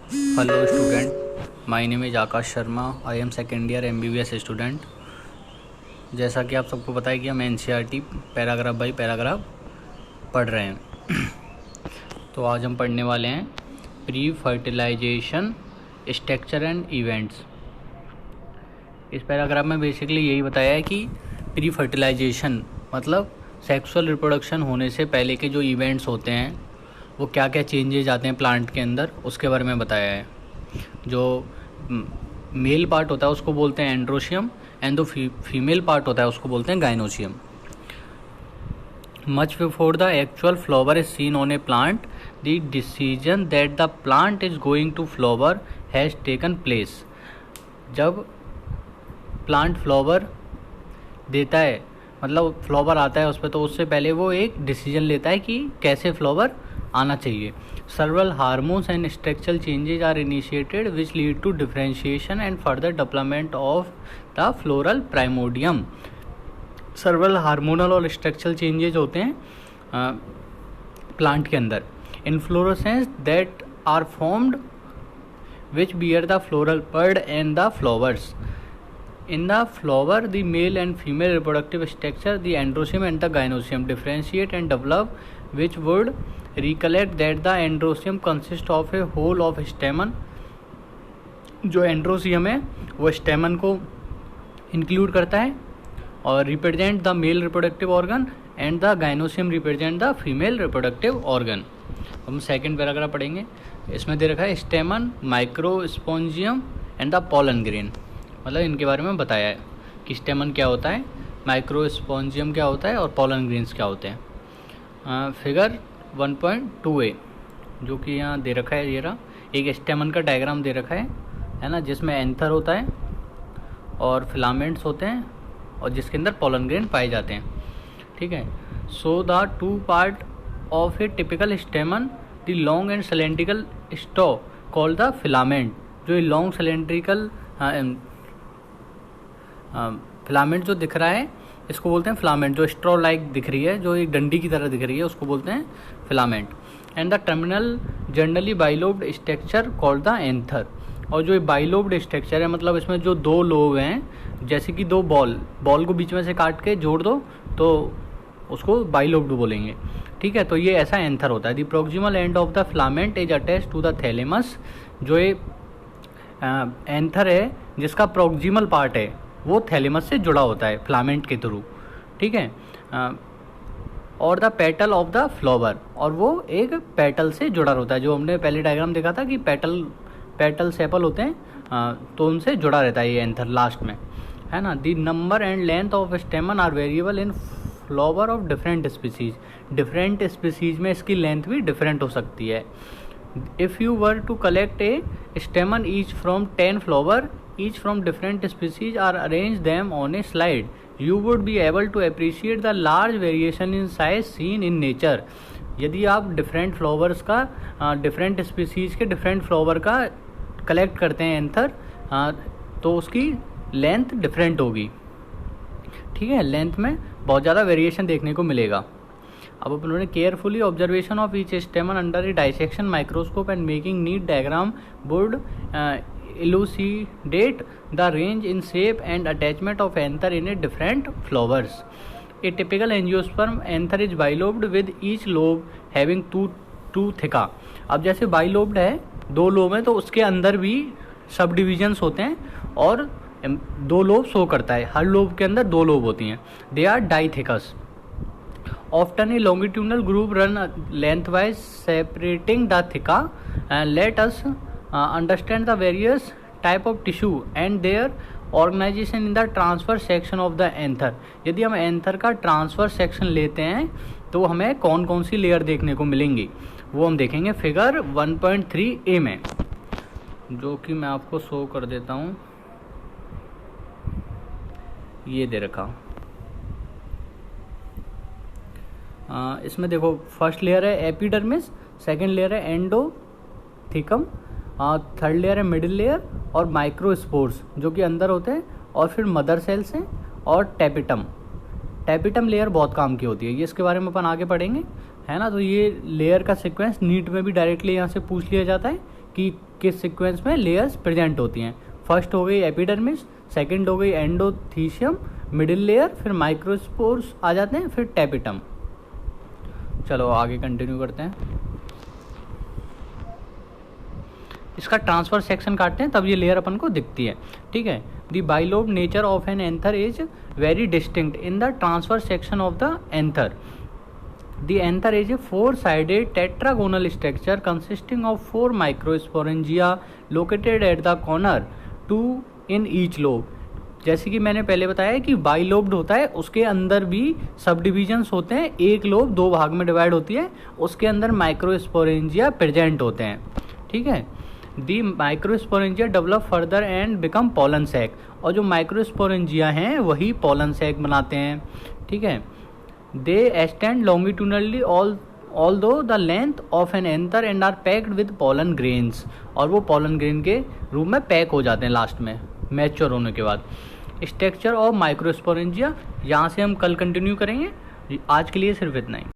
Hello student, my name is Akash Sharma. I am second year MBBS student. जैसा कि आप सबको पता है कि हम NCERT पैराग्राफ बाई पैराग्राफ पढ़ रहे हैं. तो आज हम पढ़ने वाले हैं pre fertilization structure and events. इस पैराग्राफ में बेसिकली यही बताया है कि प्री फर्टिलाइजेशन मतलब सेक्सुअल रिप्रोडक्शन होने से पहले के जो इवेंट्स होते हैं वो क्या क्या चेंजेज आते हैं प्लांट के अंदर, उसके बारे में बताया है. जो मेल पार्ट होता है उसको बोलते हैं एंड्रोशियम एंड जो फीमेल पार्ट होता है उसको बोलते हैं gynoecium. Much before the actual flower is seen on a plant the decision that the plant is going to flower has taken place. जब प्लांट फ्लावर देता है मतलब फ्लावर आता है उस पर, तो उससे पहले वो एक डिसीजन लेता है कि कैसे फ्लावर आना चाहिए. Several hormones and structural changes are initiated which lead to differentiation and further development of the floral primordium. Several hormonal और structural changes होते हैं प्लांट के अंदर. Inflorescences that are formed which bear the floral bud and the flowers. In the flower, the male and female reproductive structure, the androecium and the gynoecium differentiate and develop, which would recollect that the androecium consists of a whole of stamen. जो androecium है वो stamen को include करता है और represent the male reproductive organ and the gynoecium represent the female reproductive organ. हम second paragraph पढ़ेंगे. इसमें दे रखा है stamen, microsporangium and the pollen grain. मतलब इनके बारे में बताया है कि स्टेमन क्या होता है, माइक्रोस्पोंजियम क्या होता है और पॉलन ग्रेन्स क्या होते हैं. फिगर 1.2a जो कि यहाँ दे रखा है, ये रहा एक स्टेमन का डायग्राम दे रखा है ना, जिसमें एंथर होता है और फिलामेंट्स होते हैं और जिसके अंदर पॉलन ग्रेन पाए जाते हैं. ठीक है. So the two part of a typical stamen the long and cylindrical stalk called the filament. जो लॉन्ग सिलेंड्रिकल फिलामेंट जो दिख रहा है इसको बोलते हैं फिलामेंट. जो स्ट्रॉ लाइक दिख रही है, जो एक डंडी की तरह दिख रही है, उसको बोलते हैं filament. And the terminal generally bilobed structure called the anther. और जो बाइलोब्ड स्ट्रक्चर है मतलब इसमें जो दो लोब हैं, जैसे कि दो बॉल को बीच में से काट के जोड़ दो तो उसको बाइलोब्ड बोलेंगे. ठीक है. तो ये ऐसा एंथर होता है. The proximal end of the filament is attached to the thalamus. जो ये एंथर है जिसका प्रोक्सिमल पार्ट है वो थैलेमस से जुड़ा होता है फिलामेंट के थ्रू. ठीक है. और the petal of the flower, और वो एक पेटल से जुड़ा होता है. जो हमने पहले डायग्राम देखा था कि पेटल सेपल होते हैं, तो उनसे जुड़ा रहता है ये एंथर लास्ट में, है ना. The number and length of stamen are variable in flower of different species. Different species में इसकी लेंथ भी डिफरेंट हो सकती है. If you were to collect a stamen each from 10 flower each from different species or arrange them on a slide, you would be able to appreciate the large variation in size seen in nature. यदि आप different flowers का different species के different flower का collect करते हैं anther, तो उसकी length different होगी. ठीक है. लेंथ में बहुत ज़्यादा वेरिएशन देखने को मिलेगा. अब अपन ने carefully observation of each स्टेमन under A dissection microscope and making NEET diagram would elucidate the range in shape and attachment of anther in a different flowers. A typical angiosperm anther is bilobed with each lobe having two theca. अब जैसे bilobed है, दो lobe हैं, तो उसके अंदर भी सब डिविजन्स होते हैं और दो लोब शो करता है. हर लोब के अंदर दो लोब होती हैं. They are dithecous. Often a longitudinal groove run lengthwise separating the theca. Let us understand the various type of tissue and their organization in the transverse section of the anther. यदि हम anther का transfer section लेते हैं तो हमें कौन कौन सी layer देखने को मिलेंगी वो हम देखेंगे फिगर 1.3a में, जो कि मैं आपको शो कर देता हूँ. ये दे रखा. इसमें देखो फर्स्ट लेयर है एपिडर्मिस, सेकेंड लेयर है एंडोथिकम, थर्ड लेयर है मिडिल लेयर और माइक्रोस्पोर्स जो कि अंदर होते हैं, और फिर मदर सेल्स हैं और टैपिटम लेयर बहुत काम की होती है. ये इसके बारे में अपन आगे पढ़ेंगे, है ना. तो ये लेयर का सीक्वेंस नीट में भी डायरेक्टली यहाँ से पूछ लिया जाता है कि किस सीक्वेंस में लेयर्स प्रेजेंट होती हैं। फर्स्ट हो गई एपिडर्मिस, सेकंड हो गई एंडोथीशियम, मिडिल लेयर, फिर माइक्रोस्पोर्स आ जाते हैं, फिर टैपिटम। चलो आगे कंटिन्यू करते हैं। इसका ट्रांसफर सेक्शन काटते हैं तब ये लेयर अपन को दिखती है, ठीक है। The bilobe nature of an anther is very distinct in the transfer section of the anther. The anther is a four-sided tetragonal structure consisting of four microsporangia located at the corner, two in each lobe. जैसे कि मैंने पहले बताया कि bilobed होता है, उसके अंदर भी सब डिविजन्स होते हैं, एक लोब दो भाग में डिवाइड होती है, उसके अंदर माइक्रोस्पोरेंजिया प्रेजेंट होते हैं, ठीक है। The microsporangia develop further and become pollen sac, और जो माइक्रोस्पोरेंजिया हैं वही पॉलन सैक बनाते हैं, ठीक है। They extend longitudinally although the length of an anther and are packed with pollen grains, और वो pollen grain के रूप में पैक हो जाते हैं लास्ट में मैच्योर होने के बाद। स्ट्रक्चर ऑफ माइक्रोस्पोरेंजिया यहाँ से हम कल कंटिन्यू करेंगे, आज के लिए सिर्फ इतना ही।